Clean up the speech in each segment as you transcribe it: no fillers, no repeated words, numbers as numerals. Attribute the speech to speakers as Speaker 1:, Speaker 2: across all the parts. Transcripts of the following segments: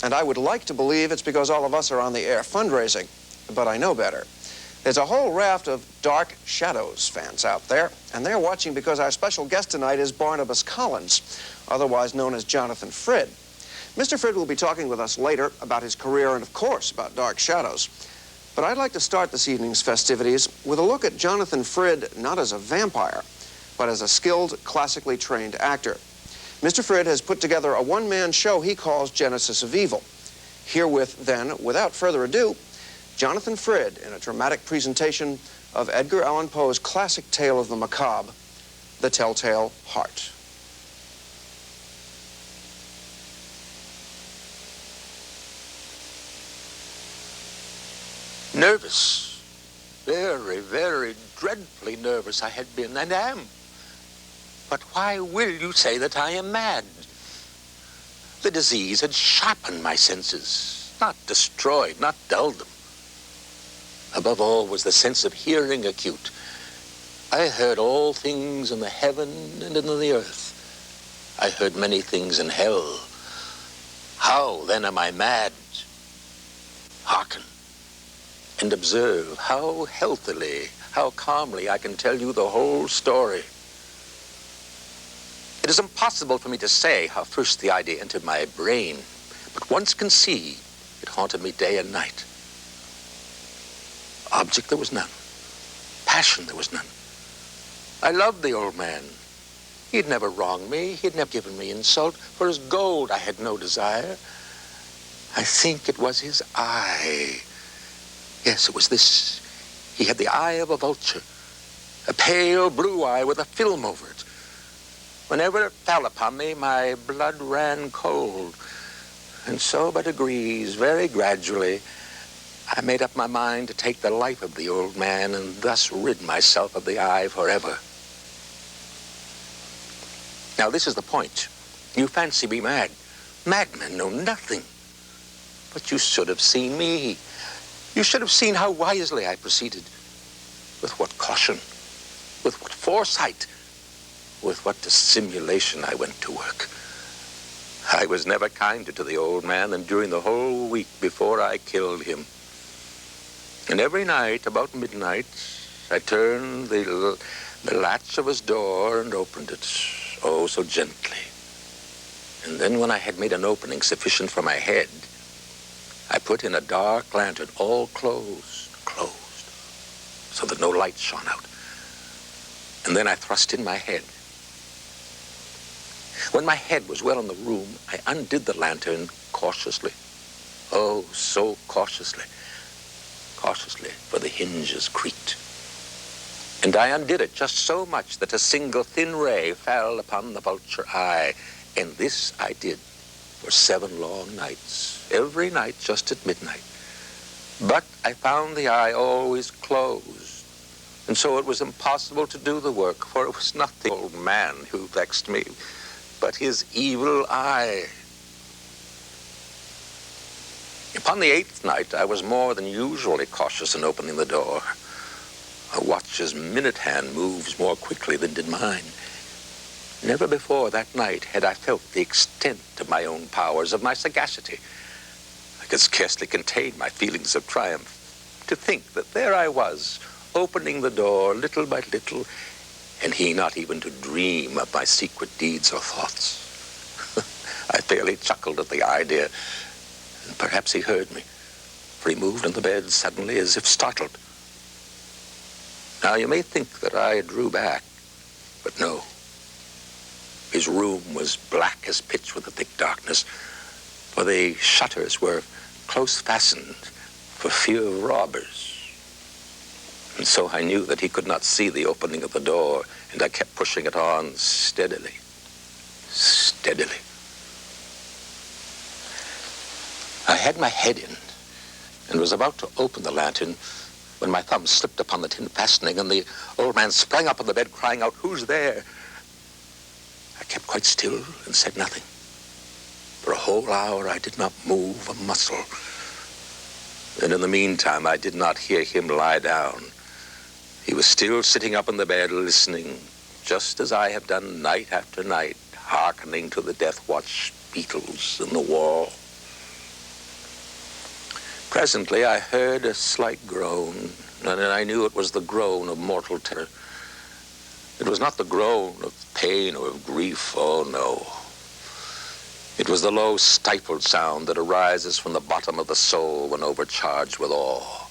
Speaker 1: And I would like to believe it's because all of us are on the air fundraising, but I know better. There's a whole raft of Dark Shadows fans out there, and they're watching because our special guest tonight is Barnabas Collins, otherwise known as Jonathan Frid. Mr. Frid will be talking with us later about his career and, of course, about Dark Shadows. But I'd like to start this evening's festivities with a look at Jonathan Frid not as a vampire, but as a skilled, classically trained actor. Mr. Frid has put together a one-man show he calls Genesis of Evil. Herewith, then, without further ado, Jonathan Frid in a dramatic presentation of Edgar Allan Poe's classic tale of the macabre, The Telltale Heart.
Speaker 2: Nervous. Very, very dreadfully nervous I had been and am. But why will you say that I am mad? The disease had sharpened my senses, not destroyed, not dulled them. Above all was the sense of hearing acute. I heard all things in the heaven and in the earth. I heard many things in hell. How then am I mad? Hearken and observe how healthily, how calmly I can tell you the whole story. It is impossible for me to say how first the idea entered my brain, but once conceived, it haunted me day and night. Object there was none. Passion there was none. I loved the old man. He had never wronged me. He had never given me insult. For his gold I had no desire. I think it was his eye. Yes, it was this. He had the eye of a vulture, a pale blue eye with a film over it. Whenever it fell upon me, my blood ran cold. And so by degrees, very gradually, I made up my mind to take the life of the old man and thus rid myself of the eye forever. Now, this is the point. You fancy me mad. Madmen know nothing. But you should have seen me. You should have seen how wisely I proceeded. With what caution, with what foresight, with what dissimulation I went to work. I was never kinder to the old man than during the whole week before I killed him. And every night, about midnight, I turned the latch of his door and opened it, oh, so gently. And then when I had made an opening sufficient for my head, I put in a dark lantern, all closed, so that no light shone out. And then I thrust in my head. When my head was well in the room, I undid the lantern cautiously. Oh, so cautiously. Cautiously, for the hinges creaked. And I undid it just so much that a single thin ray fell upon the vulture eye. And this I did for 7 long nights, every night just at midnight. But I found the eye always closed, and so it was impossible to do the work, for it was not the old man who vexed me, but his evil eye. Upon the 8th night, I was more than usually cautious in opening the door. A watch's minute hand moves more quickly than did mine. Never before that night had I felt the extent of my own powers, of my sagacity. I could scarcely contain my feelings of triumph. To think that there I was, opening the door little by little, and he not even to dream of my secret deeds or thoughts. I fairly chuckled at the idea, and perhaps he heard me, for he moved on the bed suddenly as if startled. Now you may think that I drew back, but no. His room was black as pitch with a thick darkness, for the shutters were close fastened for fear of robbers. And so I knew that he could not see the opening of the door, and I kept pushing it on steadily, steadily. I had my head in and was about to open the lantern when my thumb slipped upon the tin fastening, and the old man sprang up on the bed crying out, "Who's there?" I kept quite still and said nothing. For a whole hour I did not move a muscle. And in the meantime I did not hear him lie down. He was still sitting up in the bed listening, just as I have done night after night, hearkening to the death watch beetles in the wall. Presently, I heard a slight groan, and I knew it was the groan of mortal terror. It was not the groan of pain or of grief, oh no. It was the low, stifled sound that arises from the bottom of the soul when overcharged with awe.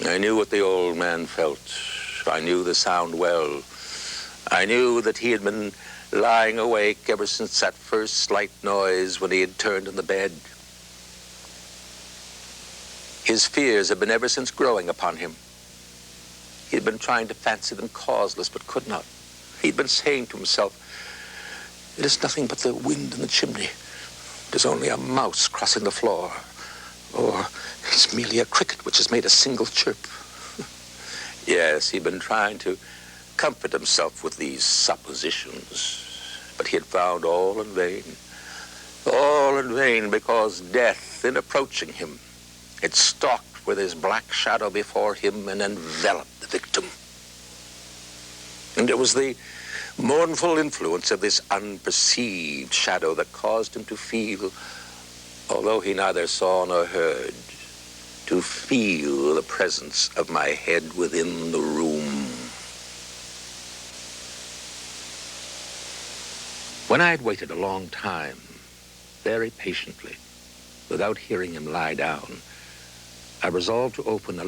Speaker 2: I knew what the old man felt. I knew the sound well. I knew that he had been lying awake ever since that first slight noise when he had turned in the bed. His fears had been ever since growing upon him. He had been trying to fancy them causeless, but could not. He'd been saying to himself, "It is nothing but the wind in the chimney. It is only a mouse crossing the floor. Or it's merely a cricket which has made a single chirp." Yes, he'd been trying to comfort himself with these suppositions, but he had found all in vain. All in vain, because death, in approaching him, had stalked with his black shadow before him and enveloped the victim. And it was the mournful influence of this unperceived shadow that caused him to feel, although he neither saw nor heard, to feel the presence of my head within the room. When I had waited a long time, very patiently, without hearing him lie down, I resolved to open a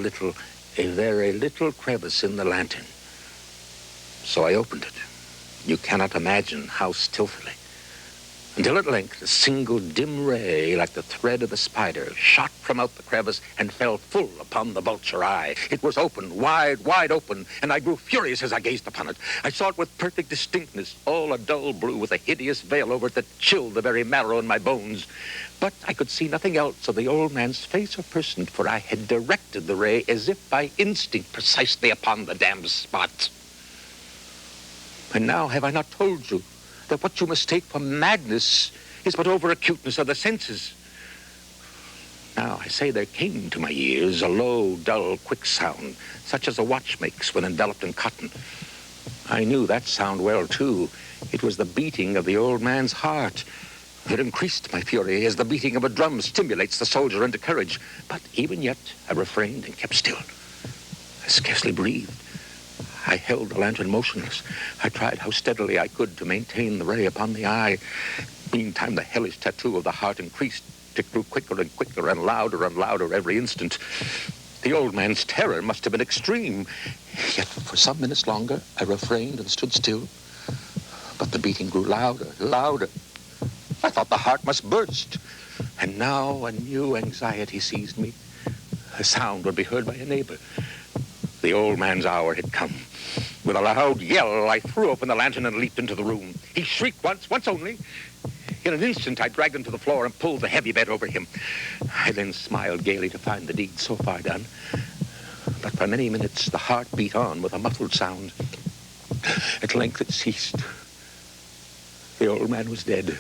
Speaker 2: very little crevice in the lantern. So I opened it. You cannot imagine how stealthily, until at length a single dim ray, like the thread of a spider, shot from out the crevice and fell full upon the vulture eye. It was open, wide open, and I grew furious as I gazed upon it. I saw it with perfect distinctness, all a dull blue with a hideous veil over it that chilled the very marrow in my bones. But I could see nothing else of the old man's face or person, for I had directed the ray as if by instinct precisely upon the damned spot. And now have I not told you that what you mistake for madness is but over-acuteness of the senses? Now, I say there came to my ears a low, dull, quick sound, such as a watch makes when enveloped in cotton. I knew that sound well, too. It was the beating of the old man's heart. It increased my fury as the beating of a drum stimulates the soldier into courage. But even yet, I refrained and kept still. I scarcely breathed. I held the lantern motionless. I tried how steadily I could to maintain the ray upon the eye. Meantime, the hellish tattoo of the heart increased. It grew quicker and quicker and louder every instant. The old man's terror must have been extreme. Yet for some minutes longer, I refrained and stood still. But the beating grew louder. I thought the heart must burst. And now a new anxiety seized me. A sound would be heard by a neighbor. The old man's hour had come. With a loud yell, I threw open the lantern and leaped into the room. He shrieked once only. In an instant, I dragged him to the floor and pulled the heavy bed over him. I then smiled gaily to find the deed so far done. But for many minutes, the heart beat on with a muffled sound. At length, it ceased. The old man was dead.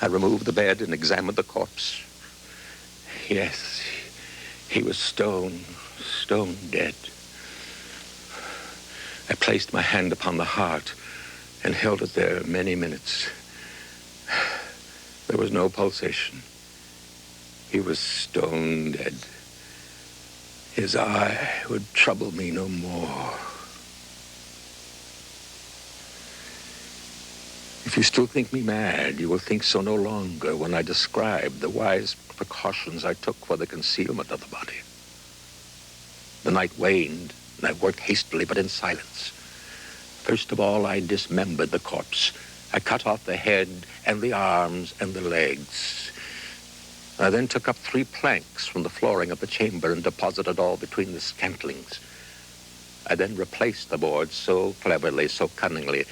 Speaker 2: I removed the bed and examined the corpse. Yes, he was stone dead. I placed my hand upon the heart and held it there many minutes. There was no pulsation. He was stone dead. His eye would trouble me no more. If you still think me mad, you will think so no longer when I describe the wise precautions I took for the concealment of the body. The night waned, and I worked hastily but in silence. First of all, I dismembered the corpse. I cut off the head and the arms and the legs. I then took up 3 planks from the flooring of the chamber and deposited all between the scantlings. I then replaced the boards so cleverly, so cunningly,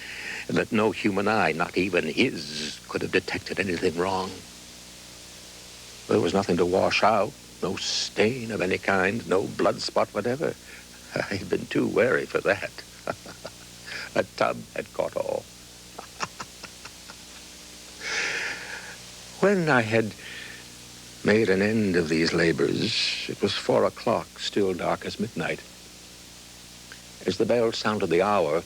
Speaker 2: that no human eye, not even his, could have detected anything wrong. There was nothing to wash out, no stain of any kind, no blood spot whatever. I had been too wary for that. A tub had caught all. When I had made an end of these labors, it was 4 o'clock, still dark as midnight. As the bell sounded the hour,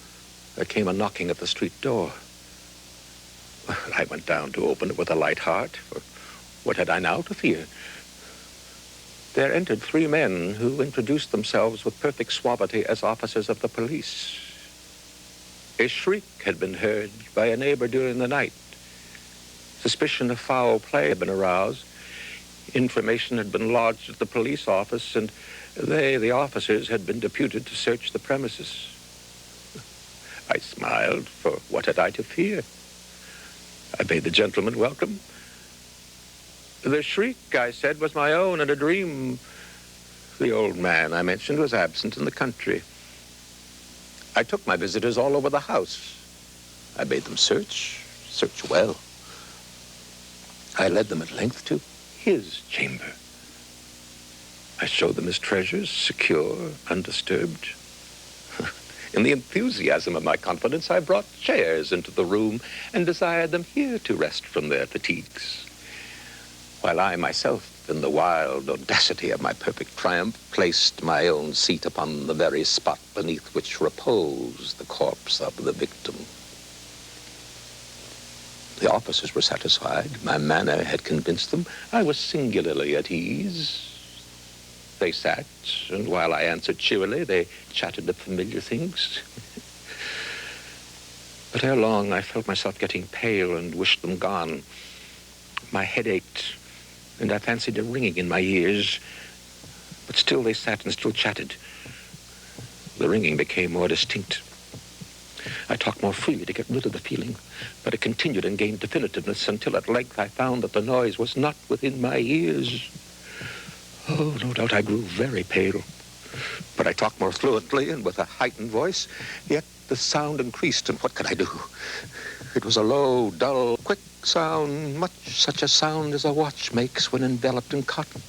Speaker 2: there came a knocking at the street door. I went down to open it with a light heart, for what had I now to fear? there entered three men who introduced themselves with perfect suavity as officers of the police. A shriek had been heard by a neighbor during the night. Suspicion of foul play had been aroused. Information had been lodged at the police office, and they, the officers, had been deputed to search the premises. I smiled, for what had I to fear? I bade the gentleman welcome. The shriek, I said, was my own and a dream. The old man I mentioned was absent in the country. I took my visitors all over the house. I bade them search well. I led them at length to his chamber. I showed them his treasures, secure, undisturbed. In the enthusiasm of my confidence, I brought chairs into the room and desired them here to rest from their fatigues, while I myself, in the wild audacity of my perfect triumph, placed my own seat upon the very spot beneath which reposed the corpse of the victim. The officers were satisfied. My manner had convinced them. I was singularly at ease. They sat, and while I answered cheerily, they chatted of familiar things. But ere long, I felt myself getting pale and wished them gone. My head ached, and I fancied a ringing in my ears. But still they sat and still chatted. The ringing became more distinct. I talked more freely to get rid of the feeling, but it continued and gained definitiveness until at length I found that the noise was not within my ears. Oh, no doubt I grew very pale, but I talked more fluently and with a heightened voice, yet the sound increased, and what could I do? It was a low, dull, quick sound, much such a sound as a watch makes when enveloped in cotton.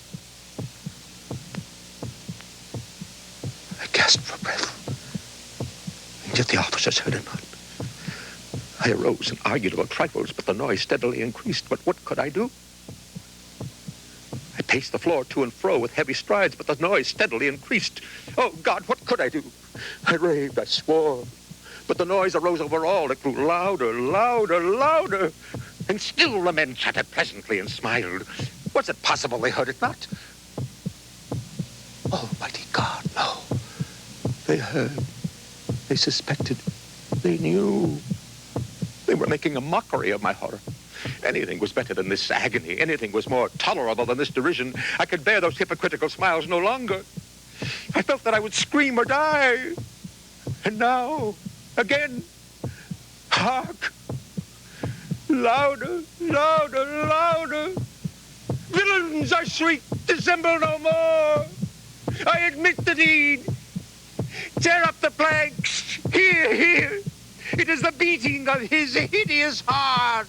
Speaker 2: I gasped for breath, and yet the officers heard it not. I arose and argued about trifles, but the noise steadily increased. But what could I do? I paced the floor to and fro with heavy strides, but the noise steadily increased. Oh, God, what could I do? I raved, I swore, but the noise arose over all. It grew louder, louder, louder, and still the men chatted pleasantly and smiled. Was it possible they heard it not? Almighty God, no. They heard, they suspected, they knew. They were making a mockery of my horror. Anything was better than this agony. Anything was more tolerable than this derision. I could bear those hypocritical smiles no longer. I felt that I would scream or die. And now, again, hark! Louder, louder, louder! Villains, I shrieked, dissemble no more! I admit the deed! Tear up the planks! Here, here! It is the beating of his hideous heart!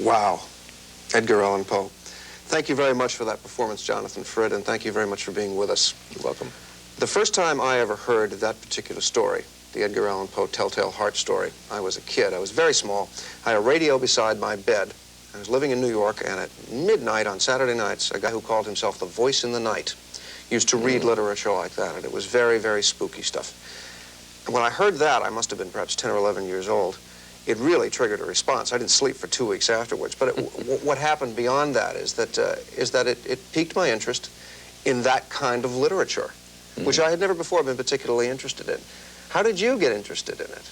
Speaker 1: Wow. Edgar Allan Poe. Thank you very much for that performance, Jonathan Frid, and thank you very much for being with us.
Speaker 2: You're welcome.
Speaker 1: The first time I ever heard that particular story, the Edgar Allan Poe Telltale Heart story, I was a kid. I was very small. I had a radio beside my bed. I was living in New York, and at midnight on Saturday nights, a guy who called himself the Voice in the Night used to read literature like that, and it was very, very spooky stuff. And when I heard that, I must have been perhaps 10 or 11 years old, it really triggered a response. I didn't sleep for 2 weeks afterwards, but what happened beyond that is that it piqued my interest in that kind of literature, which I had never before been particularly interested in. How did you get interested in it?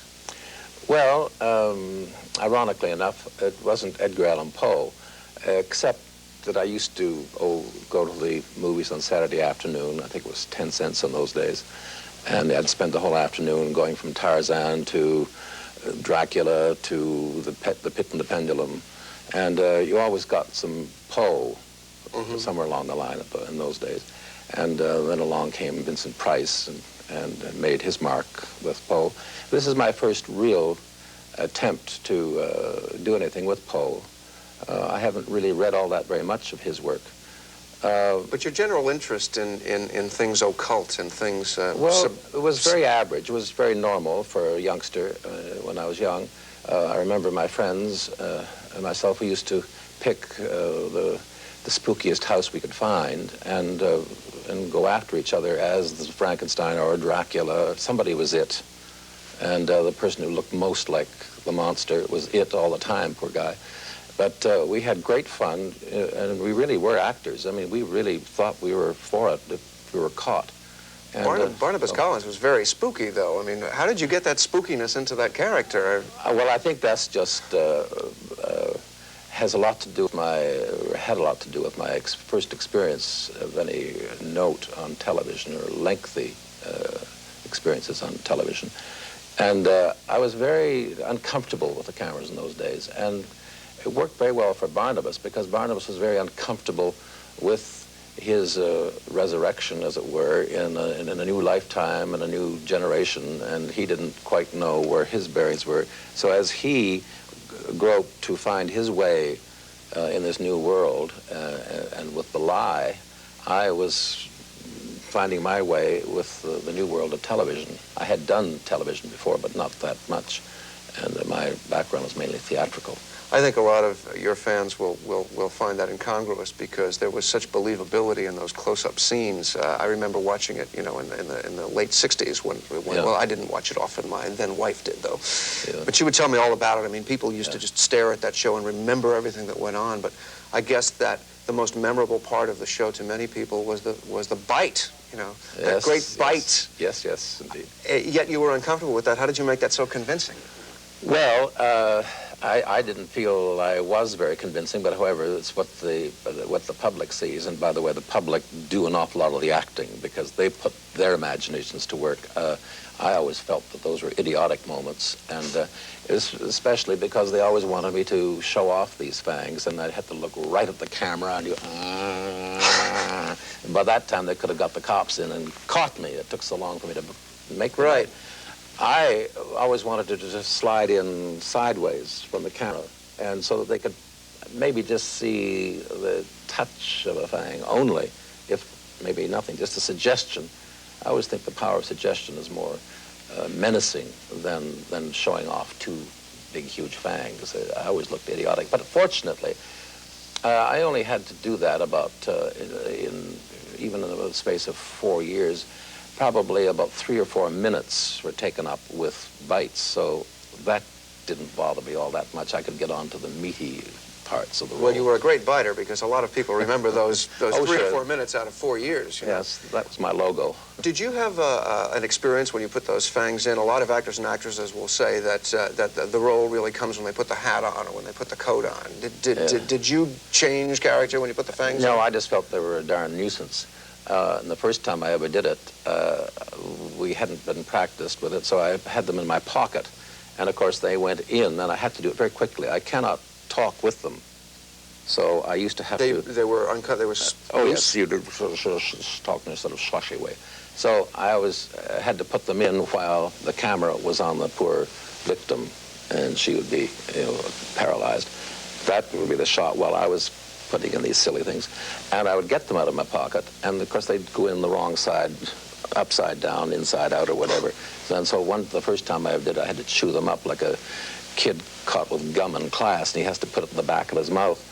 Speaker 2: Well, ironically enough, it wasn't Edgar Allan Poe, except that I used to go to the movies on Saturday afternoon. I think it was 10 cents in those days. And I'd spend the whole afternoon going from Tarzan to Dracula to the Pit and the Pendulum. And you always got some Poe somewhere along the line in those days. And then along came Vincent Price and made his mark with Poe. This is my first real attempt to do anything with Poe. I haven't really read all that very much of his work.
Speaker 1: But your general interest in things occult and things...
Speaker 2: well, it was very average. It was very normal for a youngster when I was young. I remember my friends and myself, we used to pick the spookiest house we could find and go after each other as the Frankenstein or Dracula. Somebody was it. And the person who looked most like the monster was it all the time, poor guy. But we had great fun, and we really were actors. I mean, we really thought we were for it if we were caught. And,
Speaker 1: Barnabas Collins was very spooky, though. I mean, how did you get that spookiness into that character?
Speaker 2: Well, I think that's just has a lot to do with had a lot to do with my first experience of any note on television or lengthy experiences on television. And I was very uncomfortable with the cameras in those days. And it worked very well for Barnabas, because Barnabas was very uncomfortable with his resurrection, as it were, in a new lifetime and a new generation, and he didn't quite know where his bearings were. So as he groped to find his way in this new world, and with the lie, I was finding my way with the new world of television. I had done television before, but not that much, and my background was mainly theatrical.
Speaker 1: I think a lot of your fans will find that incongruous, because there was such believability in those close-up scenes. I remember watching it, you know, in the late '60s when
Speaker 2: Yeah.
Speaker 1: well, I didn't watch it often. My then wife did, though.
Speaker 2: Yeah.
Speaker 1: But she would tell me all about it. I mean, people used to just stare at that show and remember everything that went on. But I guess that the most memorable part of the show to many people was the bite. You know, that great bite.
Speaker 2: Yes, indeed.
Speaker 1: Yet you were uncomfortable with that. How did you make that so convincing?
Speaker 2: Well, I didn't feel I was very convincing, but however, it's what the public sees. And by the way, the public do an awful lot of the acting, because they put their imaginations to work. I always felt that those were idiotic moments, and especially because they always wanted me to show off these fangs, and I had to look right at the camera and do, and by that time they could have got the cops in and caught me. It took so long for me to make the
Speaker 1: Right.
Speaker 2: I always wanted to just slide in sideways from the camera, and so that they could maybe just see the touch of a fang only, if maybe nothing, just a suggestion. I always think the power of suggestion is more menacing than showing off two big, huge fangs. I always looked idiotic, but fortunately, I only had to do that about, even in the space of 4 years. Probably about 3 or 4 minutes were taken up with bites, so that didn't bother me all that much. I could get on to the meaty parts of the role.
Speaker 1: Well, you were a great biter, because a lot of people remember those 3
Speaker 2: sure.
Speaker 1: or 4 minutes out of 4 years. You know?
Speaker 2: Yes, that was my logo.
Speaker 1: Did you have an experience when you put those fangs in? A lot of actors and actresses will say that the role really comes when they put the hat on or when they put the coat on. Did you change character when you put the fangs on?
Speaker 2: No, I just felt they were a darn nuisance. And the first time I ever did it, we hadn't been practiced with it, so I had them in my pocket. And of course they went in, and I had to do it very quickly. I cannot talk with them. So I used to have to...
Speaker 1: They were uncut, they were...
Speaker 2: Oh, yes, you did talk in a sort of slushy way. So I always had to put them in while the camera was on the poor victim, and she would be, you know, paralyzed. That would be the shot while I was putting in these silly things. And I would get them out of my pocket, and of course they'd go in the wrong side, upside down, inside out, or whatever. And so the first time I ever did, I had to chew them up like a kid caught with gum in class, and he has to put it in the back of his mouth.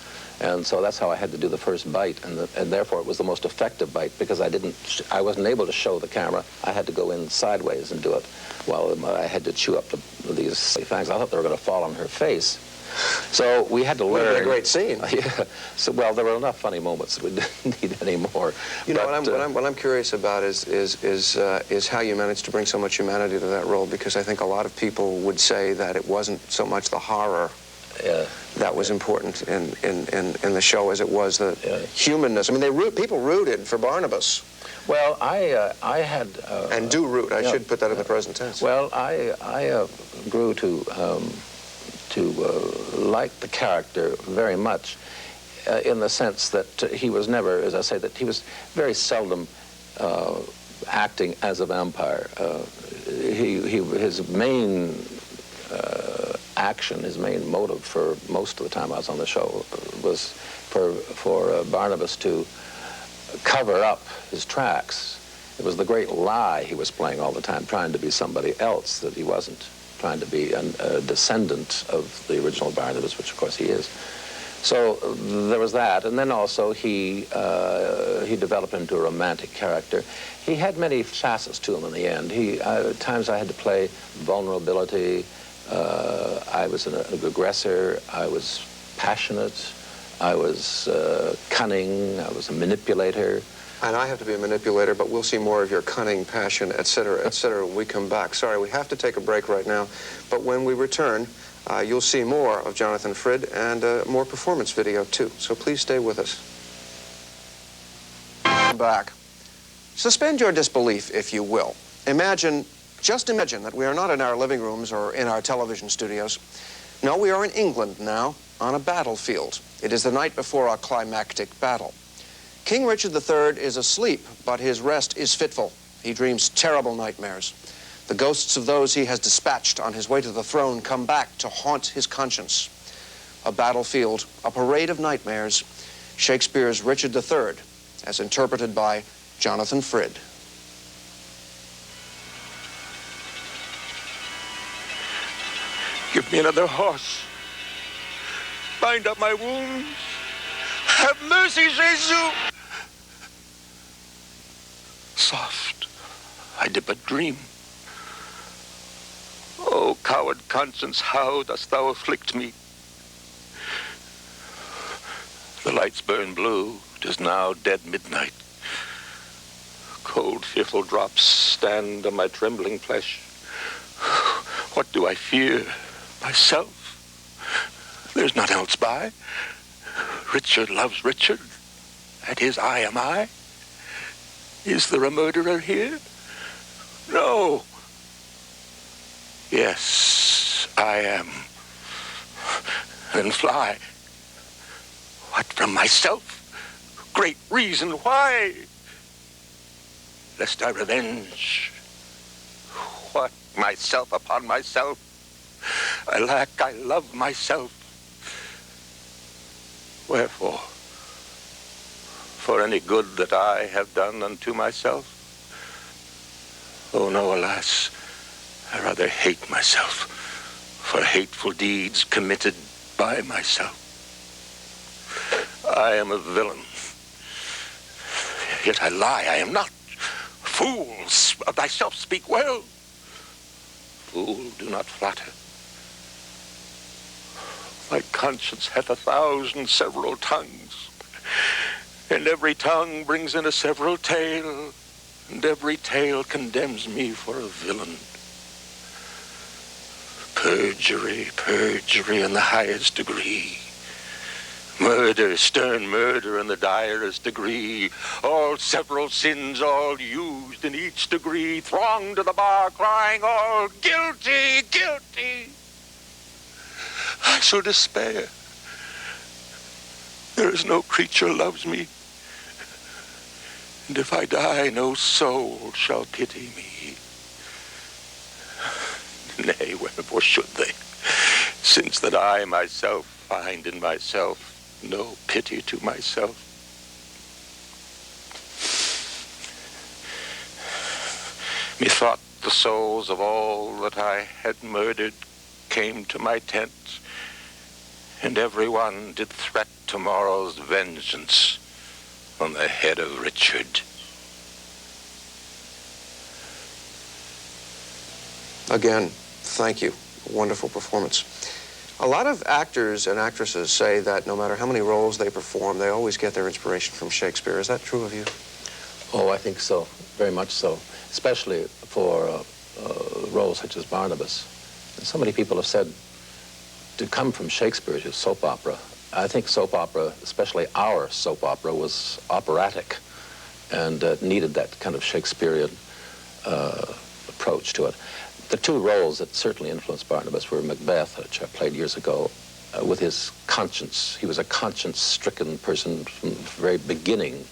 Speaker 2: And so that's how I had to do the first bite, and therefore it was the most effective bite, because I wasn't able to show the camera. I had to go in sideways and do it while I had to chew up these fangs. I thought they were going to fall on her face. So we had to learn.
Speaker 1: It would have been a great scene.
Speaker 2: Yeah. So, well, there were enough funny moments. We didn't need any more.
Speaker 1: You know, what I'm curious about is how you managed to bring so much humanity to that role, because I think a lot of people would say that it wasn't so much the horror that was important in the show as it was the humanness. I mean, people rooted for Barnabas.
Speaker 2: Well, I had...
Speaker 1: and do root. I should put that in the present tense.
Speaker 2: Well, I grew to like the character very much, in the sense that he was never, as I say, that he was very seldom acting as a vampire. His main action, his main motive for most of the time I was on the show was for Barnabas to cover up his tracks. It was the great lie he was playing all the time, trying to be somebody else that he wasn't, trying to be a descendant of the original Barnabas, which of course he is. So there was that, and then also he developed into a romantic character. He had many facets to him in the end. At times I had to play vulnerability. I was an aggressor. I was passionate. I was cunning. I was a manipulator.
Speaker 1: And I have to be a manipulator, but we'll see more of your cunning, passion, et cetera, when we come back. Sorry, we have to take a break right now, but when we return, you'll see more of Jonathan Frid and more performance video, too. So please stay with us. Back. Suspend your disbelief, if you will. Just imagine that we are not in our living rooms or in our television studios. No, we are in England now, on a battlefield. It is the night before a climactic battle. King Richard III is asleep, but his rest is fitful. He dreams terrible nightmares. The ghosts of those he has dispatched on his way to the throne come back to haunt his conscience. A battlefield, a parade of nightmares. Shakespeare's Richard III, as interpreted by Jonathan Frid.
Speaker 2: Give me another horse. Bind up my wounds. Have mercy, Jesus! Soft, I did but dream. Oh, coward conscience, how dost thou afflict me? The lights burn blue, 'tis now dead midnight. Cold, fearful drops stand on my trembling flesh. What do I fear? Myself? There's none else by. Richard loves Richard. At his eye am I. Is there a murderer here? No. Yes, I am. Then fly. What, from myself? Great reason why. Lest I revenge. What, myself upon myself? Alack, I love myself. Wherefore? For any good that I have done unto myself? Oh no, alas, I rather hate myself for hateful deeds committed by myself. I am a villain, yet I lie, I am not. Fools, of thyself speak well. Fool, do not flatter. My conscience hath 1,000 several tongues, and every tongue brings in a several tale, and every tale condemns me for a villain. Perjury, perjury in the highest degree. Murder, stern murder in the direst degree. All several sins, all used in each degree, throng to the bar crying all guilty, guilty. I shall despair. There is no creature loves me. And if I die, no soul shall pity me. Nay, wherefore should they? Since that I myself find in myself no pity to myself. Methought the souls of all that I had murdered came to my tent, and every one did threat tomorrow's vengeance on the head of Richard.
Speaker 1: Again, thank you. Wonderful performance. A lot of actors and actresses say that no matter how many roles they perform, they always get their inspiration from Shakespeare. Is that true of you?
Speaker 2: Oh, I think so. Very much so. Especially for roles such as Barnabas. And so many people have said to come from Shakespeare to soap opera. I think soap opera, especially our soap opera, was operatic and needed that kind of Shakespearean approach to it. The two roles that certainly influenced Barnabas were Macbeth, which I played years ago, with his conscience. He was a conscience-stricken person from the very beginning.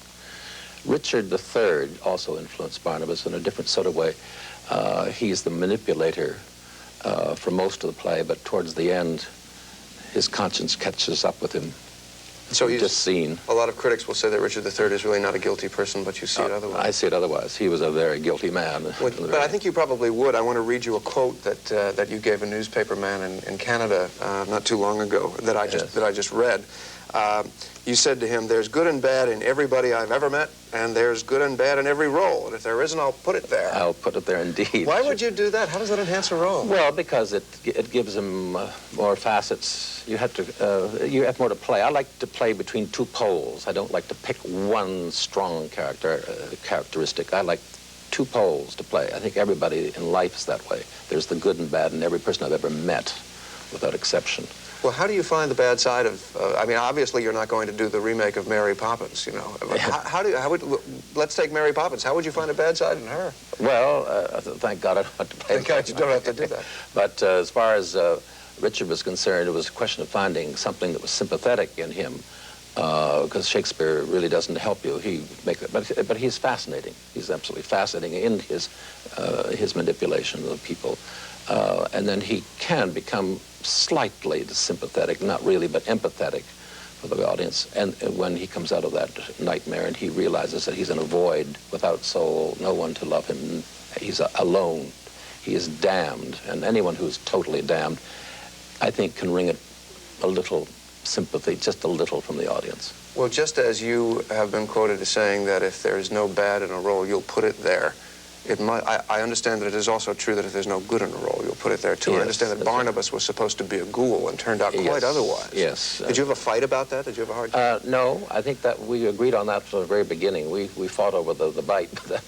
Speaker 2: Richard III also influenced Barnabas in a different sort of way. He's the manipulator for most of the play, but towards the end, his conscience catches up with him.
Speaker 1: So he's
Speaker 2: just seen.
Speaker 1: A lot of critics will say that Richard III is really not a guilty person, but you see it otherwise.
Speaker 2: I see it otherwise. He was a very guilty man.
Speaker 1: But I think you probably would. I want to read you a quote that you gave a newspaper man in Canada not too long ago that I just read. You said to him, there's good and bad in everybody I've ever met, and there's good and bad in every role. And if there isn't, I'll put it there.
Speaker 2: I'll put it there indeed.
Speaker 1: Why would you do that? How does that enhance a role?
Speaker 2: Well, because it gives him more facets. You have more to play. I like to play between two poles. I don't like to pick one strong characteristic. I like two poles to play. I think everybody in life is that way. There's the good and bad in every person I've ever met, without exception.
Speaker 1: Well, how do you find the bad side of, I mean, obviously you're not going to do the remake of Mary Poppins, you know. But let's take Mary Poppins. How would you find a bad side in her?
Speaker 2: Well, thank God I don't have to play
Speaker 1: Thank God you don't have to do that.
Speaker 2: But as far as Richard was concerned, it was a question of finding something that was sympathetic in him, because Shakespeare really doesn't help you. But he's fascinating. He's absolutely fascinating in his manipulation of people. And then he can become slightly sympathetic, not really, but empathetic for the audience. And when he comes out of that nightmare and he realizes that he's in a void without soul, no one to love him, he's alone, he is damned. And anyone who's totally damned, I think, can wring a little sympathy, just a little, from the audience.
Speaker 1: Well, just as you have been quoted as saying that if there's no bad in a role, you'll put it there. I understand that it is also true that if there's no good in a role, you'll put it there, too. Yes, I understand that Barnabas was supposed to be a ghoul and turned out quite otherwise.
Speaker 2: Yes.
Speaker 1: Did you have a fight about that? Did you have a hard time?
Speaker 2: No, I think that we agreed on that from the very beginning. We fought over the bite, but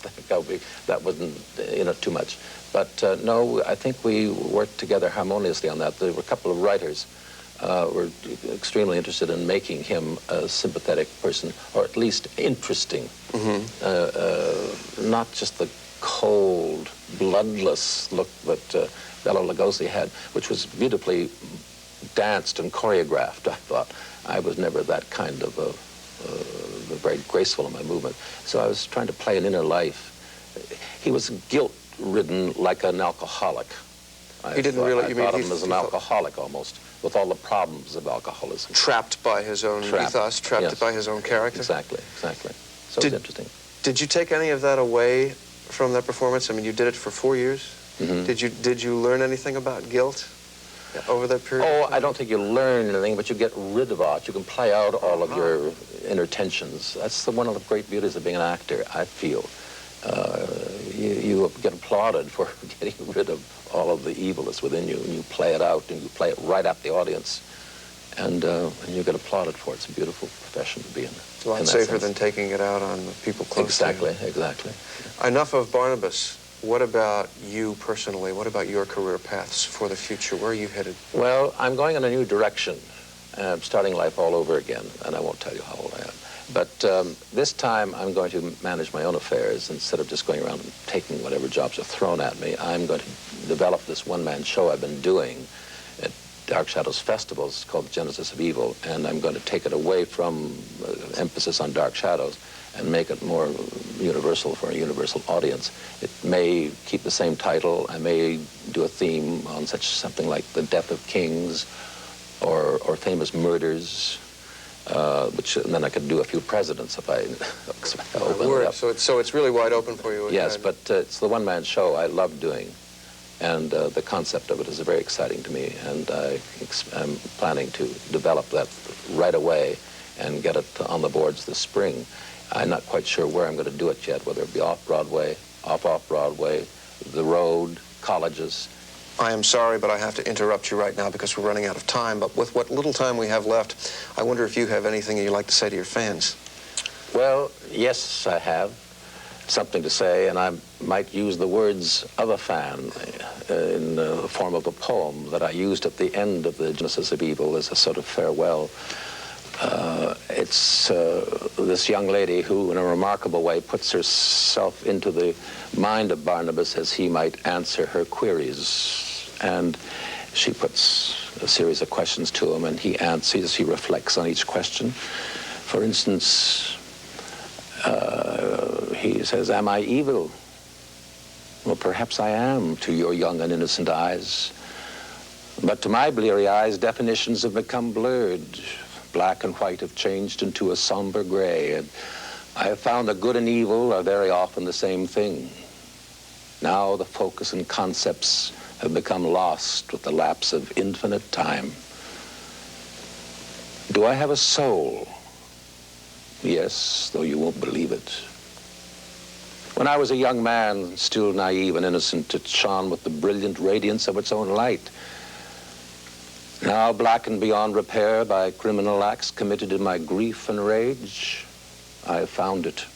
Speaker 2: that wasn't, too much. But no, I think we worked together harmoniously on that. There were a couple of writers were extremely interested in making him a sympathetic person, or at least interesting. Not just the cold, bloodless look that Bela Lugosi had, which was beautifully danced and choreographed, I thought. I was never that kind of very graceful in my movement. So I was trying to play an inner life. He was guilt-ridden like an alcoholic.
Speaker 1: He didn't really...
Speaker 2: I thought of him as an alcoholic almost, with all the problems of alcoholism.
Speaker 1: Trapped by his own ethos, trapped by his own character?
Speaker 2: Exactly. So it's interesting.
Speaker 1: Did you take any of that away from that performance? I mean, you did it for 4 years. Did you learn anything about guilt over that period?
Speaker 2: Oh, I don't think you learn anything, but you get rid of it. You can play out all of your inner tensions. That's one of the great beauties of being an actor, I feel. You get applauded for getting rid of all of the evil that's within you, and you play it out, and you play it right at the audience, and you get applauded for it. It's a beautiful profession to be in.
Speaker 1: It's a lot safer than taking it out on the people close to you.
Speaker 2: Exactly.
Speaker 1: Enough of Barnabas. What about you personally? What about your career paths for the future? Where are you headed?
Speaker 2: Well, I'm going in a new direction. I'm starting life all over again, and I won't tell you how old I am. But this time I'm going to manage my own affairs instead of just going around and taking whatever jobs are thrown at me. I'm going to develop this one-man show I've been doing at Dark Shadows festivals. It's called Genesis of Evil, and I'm going to take it away from emphasis on Dark Shadows and make it more universal for a universal audience. It may keep the same title. I may do a theme on something like the death of kings or famous murders. And then I could do a few presidents if I open it up.
Speaker 1: So it's really wide open for you.
Speaker 2: Yes, but it's the one-man show I love doing, and the concept of it is very exciting to me, and I'm planning to develop that right away and get it on the boards this spring. I'm not quite sure where I'm going to do it yet, whether it be off-Broadway, off-Broadway, the road, colleges.
Speaker 1: I am sorry, but I have to interrupt you right now because we're running out of time. But with what little time we have left, I wonder if you have anything you'd like to say to your fans.
Speaker 2: Well, yes, I have something to say, and I might use the words of a fan in the form of a poem that I used at the end of the Genesis of Evil as a sort of farewell. It's this young lady who, in a remarkable way, puts herself into the mind of Barnabas as he might answer her queries. And she puts a series of questions to him, and he answers, he reflects on each question. For instance, he says, "Am I evil? Well, perhaps I am to your young and innocent eyes. But to my bleary eyes, definitions have become blurred. Black and white have changed into a somber gray, and I have found that good and evil are very often the same thing. Now the focus and concepts have become lost with the lapse of infinite time." Do I have a soul? Yes, though you won't believe it. When I was a young man, still naive and innocent, it shone with the brilliant radiance of its own light. Now blackened beyond repair by criminal acts committed in my grief and rage, I have found it.